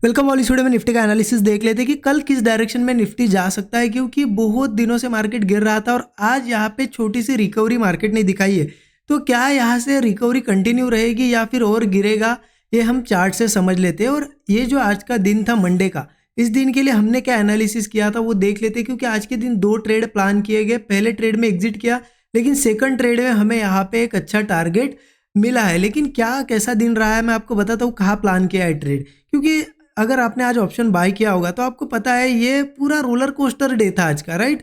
Welcome वाली studio में Nifty का एनालिसिस देख लेते हैं कि कल किस डायरेक्शन में निफ्टी जा सकता है, क्योंकि बहुत दिनों से मार्केट गिर रहा था और आज यहाँ पे छोटी सी रिकवरी मार्केट ने दिखाई है। तो क्या यहाँ से रिकवरी कंटिन्यू रहेगी या फिर और गिरेगा, ये हम चार्ट से समझ लेते हैं। और ये जो आज का दिन था मंडे का, इस दिन के लिए हमने क्या एनालिसिस किया था वो देख लेते हैं, क्योंकि आज के दिन 2 ट्रेड प्लान किए गए। पहले ट्रेड में एग्जिट किया, लेकिन सेकंड ट्रेड में हमें यहाँ पे एक अच्छा टारगेट मिला है। लेकिन क्या कैसा दिन रहा है मैं आपको बताता हूँ, कहाँ प्लान किया है ट्रेड। क्योंकि अगर आपने आज ऑप्शन बाय किया होगा तो आपको पता है ये पूरा रोलर कोस्टर डे था आज का, राइट।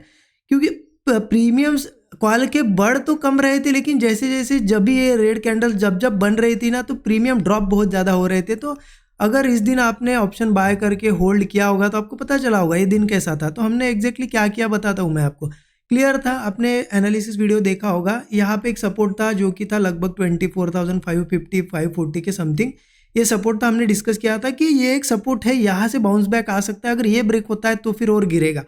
क्योंकि प्रीमियम्स कॉल के बढ़ तो कम रहे थे, लेकिन जैसे जैसे जब भी ये रेड कैंडल जब बन रही थी ना, तो प्रीमियम ड्रॉप बहुत ज़्यादा हो रहे थे। तो अगर इस दिन आपने ऑप्शन बाय करके होल्ड किया होगा तो आपको पता चला होगा ये दिन कैसा था। तो हमने एग्जैक्टली क्या किया बताता हूँ मैं आपको। क्लियर था, आपने एनालिसिस वीडियो देखा होगा। यहाँ पे एक सपोर्ट था जो कि था लगभग 24,550 540 के समथिंग। ये सपोर्ट था, हमने डिस्कस किया था कि ये एक सपोर्ट है, यहाँ से बाउंस बैक आ सकता है। अगर ये ब्रेक होता है तो फिर और गिरेगा।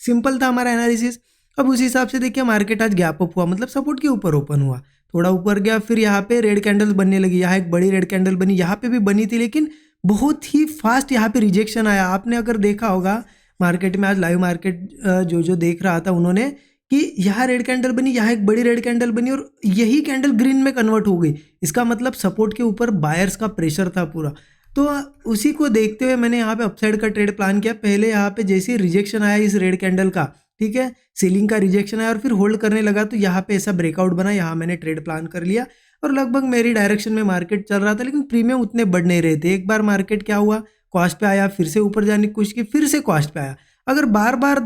सिंपल था हमारा एनालिसिस। अब उस हिसाब से देखिए मार्केट आज गैप अप हुआ, मतलब सपोर्ट के ऊपर ओपन हुआ, थोड़ा ऊपर गया, फिर यहाँ पे रेड कैंडल्स बनने लगी। यहाँ एक बड़ी रेड कैंडल बनी, यहाँ पे भी बनी थी, लेकिन बहुत ही फास्ट यहाँ पे रिजेक्शन आया। आपने अगर देखा होगा मार्केट में, आज लाइव मार्केट जो देख रहा था उन्होंने, कि यहाँ रेड कैंडल बनी, यहाँ एक बड़ी रेड कैंडल बनी और यही कैंडल ग्रीन में कन्वर्ट हो गई। इसका मतलब सपोर्ट के ऊपर बायर्स का प्रेशर था पूरा। तो उसी को देखते हुए मैंने यहाँ पे अपसाइड का ट्रेड प्लान किया। पहले यहाँ पे जैसे रिजेक्शन आया इस रेड कैंडल का, ठीक है, सेलिंग का रिजेक्शन आया और फिर होल्ड करने लगा, तो यहाँ पे ऐसा ब्रेकआउट बना, यहाँ मैंने ट्रेड प्लान कर लिया और लगभग मेरी डायरेक्शन में मार्केट चल रहा था। लेकिन प्रीमियम उतने बढ़ नहीं रहे थे। एक बार मार्केट क्या हुआ, कॉस्ट पे आया, फिर से ऊपर जाने की कोशिश की, फिर से कॉस्ट पे आया। अगर बार बार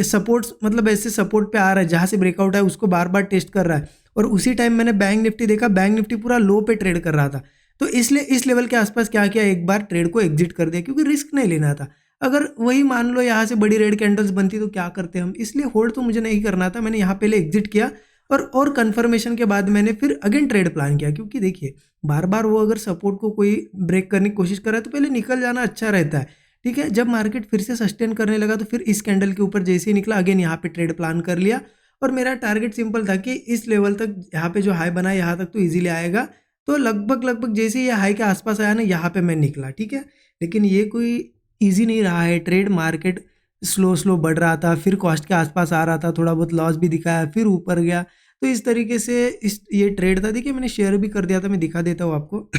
सपोर्ट्स, मतलब ऐसे सपोर्ट पे आ रहा है, जहाँ से ब्रेकआउट है उसको बार बार टेस्ट कर रहा है, और उसी टाइम मैंने बैंक निफ्टी देखा, बैंक निफ्टी पूरा लो पे ट्रेड कर रहा था, तो इसलिए इस लेवल के आसपास क्या किया, एक बार ट्रेड को एग्जिट कर दिया, क्योंकि रिस्क नहीं लेना था। अगर वही मान लो यहाँ से बड़ी रेड कैंडल्स बनती तो क्या करते हम, इसलिए होल्ड तो मुझे नहीं करना था। मैंने यहाँ पहले एग्जिट किया और कंफर्मेशन के बाद मैंने फिर अगेन ट्रेड प्लान किया, क्योंकि देखिए बार बार वो अगर सपोर्ट को कोई ब्रेक करने की कोशिश कर रहा है तो पहले निकल जाना अच्छा रहता है, ठीक है। जब मार्केट फिर से सस्टेन करने लगा तो फिर इस कैंडल के ऊपर जैसे ही निकला, अगेन यहाँ पे ट्रेड प्लान कर लिया। और मेरा टारगेट सिंपल था कि इस लेवल तक, यहाँ पे जो हाई बना है यहाँ तक तो इजीली आएगा। तो लगभग जैसे ही ये हाई के आसपास आया ना, यहाँ पे मैं निकला, ठीक है। लेकिन ये कोई ईजी नहीं रहा है ट्रेड। मार्केट स्लो बढ़ रहा था, फिर कॉस्ट के आसपास आ रहा था, थोड़ा बहुत लॉस भी दिखाया, फिर ऊपर गया। तो इस तरीके से ये ट्रेड था। देखिए मैंने शेयर भी कर दिया था, मैं दिखा देता हूँ आपको।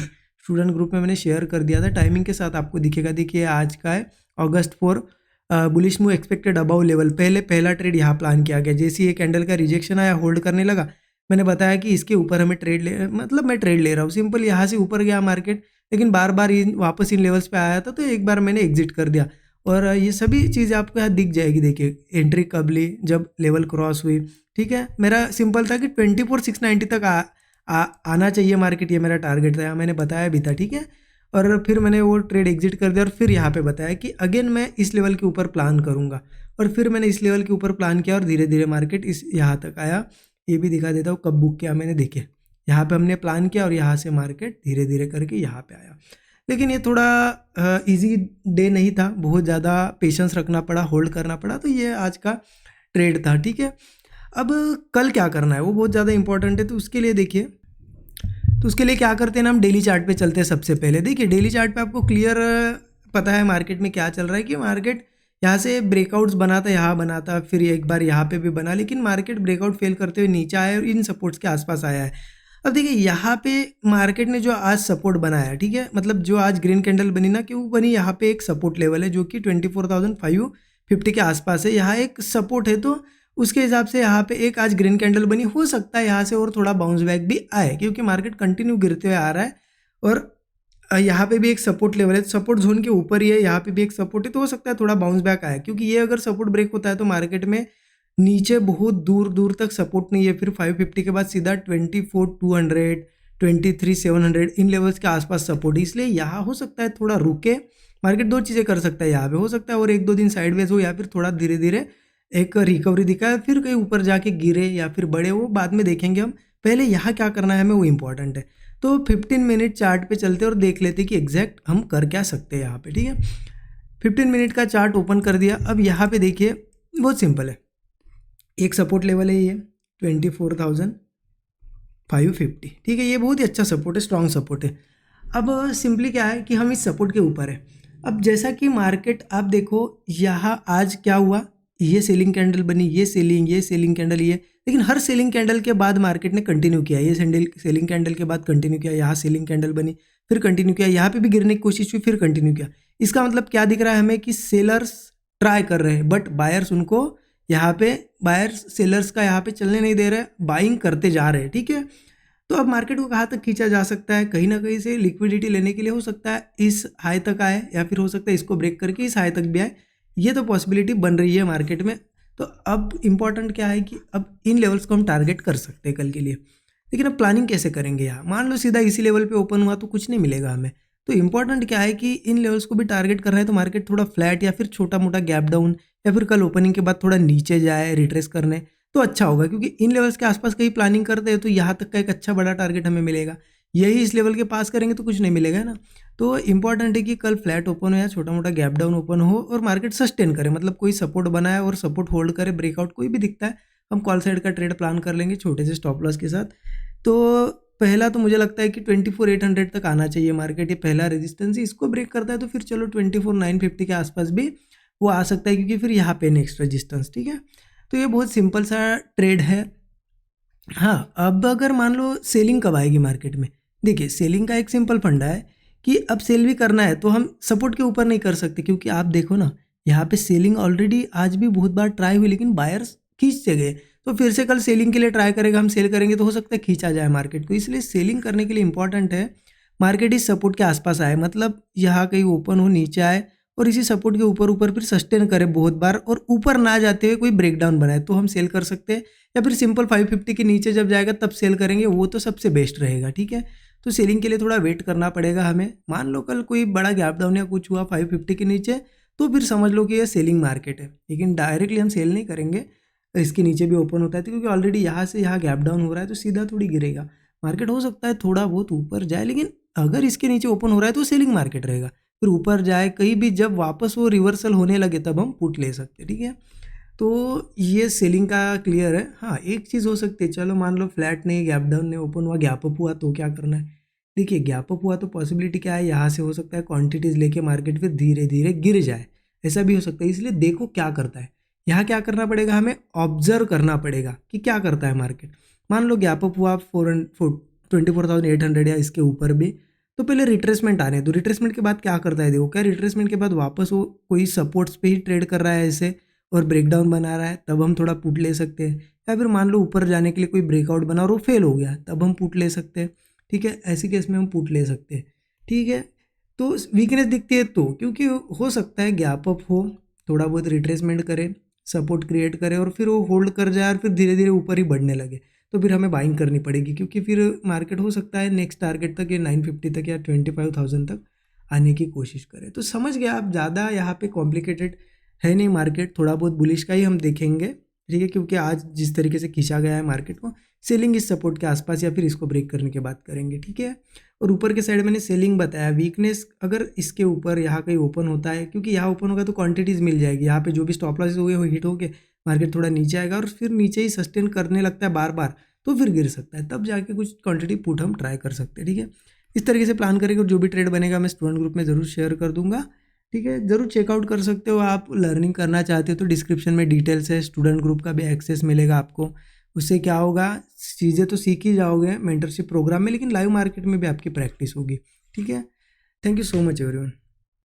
स्टूडेंट ग्रुप में मैंने शेयर कर दिया था, टाइमिंग के साथ आपको दिखेगा। देखिए आज का है अगस्त 4, bullish move expected above level. पहला ट्रेड यहाँ प्लान किया गया। जैसे ये कैंडल का रिजेक्शन आया, होल्ड करने लगा, मैंने बताया कि इसके ऊपर हमें मैं ट्रेड ले रहा हूँ। सिंपल यहाँ से ऊपर गया मार्केट, लेकिन बार बार वापस इन लेवल्स पे आया था, तो एक बार मैंने एग्जिट कर दिया। और ये सभी चीज़ें आपको यहाँ दिख जाएगी। देखिए एंट्री कब ली, जब लेवल क्रॉस हुई, ठीक है। मेरा सिंपल था कि 24,690 तक आना चाहिए मार्केट, ये मेरा टारगेट था, यहाँ मैंने बताया भी था, ठीक है। और फिर मैंने वो ट्रेड एग्जिट कर दिया और फिर यहाँ पे बताया कि अगेन मैं इस लेवल के ऊपर प्लान करूँगा। और फिर मैंने इस लेवल के ऊपर प्लान किया और धीरे धीरे मार्केट इस यहाँ तक आया। ये भी दिखा देता हूँ कब बुक किया मैंने। देखिए यहाँ पे हमने प्लान किया और यहाँ से मार्केट धीरे धीरे करके यहाँ पे आया। लेकिन ये थोड़ा इजी डे नहीं था, बहुत ज़्यादा पेशेंस रखना पड़ा, होल्ड करना पड़ा। तो ये आज का ट्रेड था, ठीक है। अब कल क्या करना है वो बहुत ज़्यादा इंपॉर्टेंट है। तो उसके लिए देखिए, तो उसके लिए क्या करते हैं ना, हम डेली चार्ट पे चलते हैं। सबसे पहले देखिए डेली चार्ट पे आपको क्लियर पता है मार्केट में क्या चल रहा है, कि मार्केट यहाँ से ब्रेकआउट्स बनाता, यहाँ बनाता, फिर एक बार यहाँ पे भी बना, लेकिन मार्केट ब्रेकआउट फेल करते हुए नीचे आया और इन सपोर्ट्स के आसपास आया है। अब देखिए यहाँ पे मार्केट ने जो आज सपोर्ट बनाया, ठीक है, मतलब जो आज ग्रीन कैंडल बनी ना, कि वो बनी यहाँ पे एक सपोर्ट लेवल है जो कि 24,550 के आसपास है। यहाँ एक सपोर्ट है, तो उसके हिसाब से यहाँ पे एक आज ग्रीन कैंडल बनी। हो सकता है यहाँ से और थोड़ा बाउंस बैक भी आए, क्योंकि मार्केट कंटिन्यू गिरते हुए आ रहा है। और यहाँ पे भी एक सपोर्ट लेवल है, सपोर्ट जोन के ऊपर ही है, यहाँ पे भी एक सपोर्ट है, तो हो सकता है थोड़ा बाउंस बैक आए। क्योंकि ये अगर सपोर्ट ब्रेक होता है तो मार्केट में नीचे बहुत दूर तक सपोर्ट नहीं है। फिर 550 के बाद सीधा 24,200 23,700 इन लेवल्स के आसपास सपोर्ट है। इसलिए यहाँ हो सकता है थोड़ा रुके मार्केट। दो चीज़ें कर सकता है यहाँ पे, हो सकता है और 1-2 दिन साइडवेज हो, या फिर थोड़ा धीरे धीरे एक रिकवरी दिखाए, फिर कहीं ऊपर जाके गिरे या फिर बढ़े, वो बाद में देखेंगे हम। पहले यहाँ क्या करना है हमें, वो इंपॉर्टेंट है। तो 15 मिनट चार्ट पे चलते और देख लेते कि एग्जैक्ट हम कर क्या सकते हैं यहाँ पे, ठीक है। 15 मिनट का चार्ट ओपन कर दिया। अब यहाँ पे देखिए बहुत सिंपल है, एक सपोर्ट लेवल है ये 24,550, ठीक है। ये बहुत ही अच्छा सपोर्ट है, स्ट्रॉन्ग सपोर्ट है। अब सिंपली क्या है कि हम इस सपोर्ट के ऊपर है। अब जैसा कि मार्केट आप देखो, यहाँ आज क्या हुआ, ये सेलिंग कैंडल बनी, ये सेलिंग कैंडल, ये, लेकिन हर सेलिंग कैंडल के बाद मार्केट ने कंटिन्यू किया, ये सेलिंग कैंडल के बाद कंटिन्यू किया, यहाँ सेलिंग कैंडल बनी, फिर कंटिन्यू किया, यहाँ पे भी गिरने की कोशिश हुई, फिर कंटिन्यू किया। इसका मतलब क्या दिख रहा है हमें कि सेलर्स ट्राई कर रहे हैं, बट बायर्स उनको यहाँ पे, बायर्स सेलर्स का यहाँ पे चलने नहीं दे रहे, बाइंग करते जा रहे हैं, ठीक है। तो अब मार्केट को कहाँ तक खींचा जा सकता है, कहीं ना कहीं से लिक्विडिटी लेने के लिए हो सकता है इस हाई तक आए, या फिर हो सकता है इसको ब्रेक करके इस हाई तक भी आए, ये तो पॉसिबिलिटी बन रही है मार्केट में। तो अब इम्पॉर्टेंट क्या है कि अब इन लेवल्स को हम टारगेट कर सकते हैं कल के लिए, लेकिन अब प्लानिंग कैसे करेंगे। यहाँ मान लो सीधा इसी लेवल पे ओपन हुआ तो कुछ नहीं मिलेगा हमें। तो इम्पॉर्टेंट क्या है कि इन लेवल्स को भी टारगेट कर रहे हैं, तो मार्केट थोड़ा फ्लैट या फिर छोटा मोटा गैप डाउन, या फिर कल ओपनिंग के बाद थोड़ा नीचे जाए रिट्रेस करने, तो अच्छा होगा, क्योंकि इन लेवल्स के आसपास कहीं प्लानिंग करते हैं तो यहाँ तक का एक अच्छा बड़ा टारगेट हमें मिलेगा। यही इस लेवल के पास करेंगे तो कुछ नहीं मिलेगा, है ना। तो इंपॉर्टेंट है कि कल फ्लैट ओपन हो या छोटा मोटा गैप डाउन ओपन हो और मार्केट सस्टेन करे, मतलब कोई सपोर्ट बनाए और सपोर्ट होल्ड करे, ब्रेकआउट कोई भी दिखता है हम कॉल साइड का ट्रेड प्लान कर लेंगे छोटे से स्टॉप लॉस के साथ। तो पहला तो मुझे लगता है कि 24,800 तक आना चाहिए मार्केट, ये पहला रेजिस्टेंस, इसको ब्रेक करता है तो फिर चलो 24,950 के आसपास भी वो आ सकता है, क्योंकि फिर यहाँ पे नेक्स्ट रेजिस्टेंस, ठीक है। तो ये बहुत सिंपल सा ट्रेड है। हाँ, अब अगर मान लो सेलिंग कब आएगी मार्केट में, देखिए सेलिंग का एक सिंपल फंडा है कि अब सेल भी करना है तो हम सपोर्ट के ऊपर नहीं कर सकते, क्योंकि आप देखो ना यहाँ पे सेलिंग ऑलरेडी आज भी बहुत बार ट्राई हुई, लेकिन बायर्स खींचते गए, तो फिर से कल सेलिंग के लिए ट्राई करेगा, हम सेल करेंगे तो हो सकता है खींचा जाए मार्केट को। इसलिए सेलिंग करने के लिए इंपॉर्टेंट है मार्केट इस सपोर्ट के आसपास आए, मतलब यहाँ कहीं ओपन हो, नीचे आए और इसी सपोर्ट के ऊपर ऊपर फिर सस्टेन करे बहुत बार, और ऊपर ना जाते हुए कोई ब्रेकडाउन बनाए तो हम सेल कर सकते हैं, या फिर सिंपल 550 के नीचे जब जाएगा तब सेल करेंगे, वो तो सबसे बेस्ट रहेगा, ठीक है। तो सेलिंग के लिए थोड़ा वेट करना पड़ेगा हमें। मान लो कल कोई बड़ा गैप डाउन या कुछ हुआ 550 के नीचे, तो फिर समझ लो कि ये सेलिंग मार्केट है, लेकिन डायरेक्टली हम सेल नहीं करेंगे। इसके नीचे भी ओपन होता है तो क्योंकि ऑलरेडी यहाँ से यहाँ गैप डाउन हो रहा है तो सीधा थोड़ी गिरेगा मार्केट, हो सकता है थोड़ा बहुत ऊपर जाए, लेकिन अगर इसके नीचे ओपन हो रहा है तो सेलिंग मार्केट रहेगा, फिर ऊपर जाए कहीं भी, जब वापस वो रिवर्सल होने लगे तब हम पुट ले सकते हैं, ठीक है। तो ये सेलिंग का क्लियर है। हाँ, एक चीज़ हो सकती है, चलो मान लो फ्लैट नहीं, गैप डाउन नहीं ओपन हुआ, गैप अप हुआ, तो क्या करना है। देखिए गैप अप हुआ तो पॉसिबिलिटी क्या है, यहाँ से हो सकता है क्वांटिटीज़ लेके मार्केट फिर धीरे धीरे गिर जाए, ऐसा भी हो सकता है। इसलिए देखो क्या करता है, यहाँ क्या करना पड़ेगा, हमें ऑब्जर्व करना पड़ेगा कि क्या करता है मार्केट। मान लो गैप अप हुआ 24,800 या इसके ऊपर भी, तो पहले रिट्रेसमेंट आने दो, रिट्रेसमेंट के बाद क्या करता है देखो, क्या रिट्रेसमेंट के बाद वापस वो कोई सपोर्ट्स पे ही ट्रेड कर रहा है ऐसे और ब्रेकडाउन बना रहा है, तब हम थोड़ा पुट ले सकते हैं। या फिर मान लो ऊपर जाने के लिए कोई ब्रेकआउट बना और वो फेल हो गया, तब हम पुट ले सकते हैं, ठीक है। ऐसी केस में हम पुट ले सकते हैं, ठीक है। तो वीकनेस दिखती है तो, क्योंकि हो सकता है गैप अप हो, थोड़ा बहुत रिट्रेसमेंट करे, सपोर्ट क्रिएट करे और फिर वो होल्ड कर जाए और फिर धीरे धीरे ऊपर ही बढ़ने लगे, तो फिर हमें बाइंग करनी पड़ेगी, क्योंकि फिर मार्केट हो सकता है नेक्स्ट टारगेट तक या 950 तक या 25,000 तक आने की कोशिश करे। तो समझ गया आप, ज़्यादा यहाँ पे कॉम्प्लिकेटेड है नहीं मार्केट, थोड़ा बहुत बुलिश का ही हम देखेंगे, ठीक है। क्योंकि आज जिस तरीके से खींचा गया है मार्केट को, सेलिंग इस सपोर्ट के आसपास या फिर इसको ब्रेक करने के बाद करेंगे, ठीक है। और ऊपर के साइड मैंने सेलिंग बताया, वीकनेस अगर इसके ऊपर यहाँ कहीं ओपन होता है, क्योंकि यहाँ ओपन होगा तो क्वांटिटीज़ मिल जाएगी, यहाँ पे जो भी स्टॉप लॉसेस हो गए वो हिट होके मार्केट थोड़ा नीचे आएगा और फिर नीचे ही सस्टेन करने लगता है बार बार, तो फिर गिर सकता है, तब जाके कुछ क्वांटिटी पुट हम ट्राई कर सकते हैं, ठीक है। इस तरीके से प्लान करेंगे और जो भी ट्रेड बनेगा मैं स्टूडेंट ग्रुप में ज़रूर शेयर कर दूंगा, ठीक है। ज़रूर चेकआउट कर सकते हो आप, लर्निंग करना चाहते हो तो डिस्क्रिप्शन में डिटेल्स है, स्टूडेंट ग्रुप का भी एक्सेस मिलेगा आपको। उससे क्या होगा, चीज़ें तो सीख ही जाओगे मेंटरशिप प्रोग्राम में, लेकिन लाइव मार्केट में भी आपकी प्रैक्टिस होगी, ठीक है। Thank you so much everyone.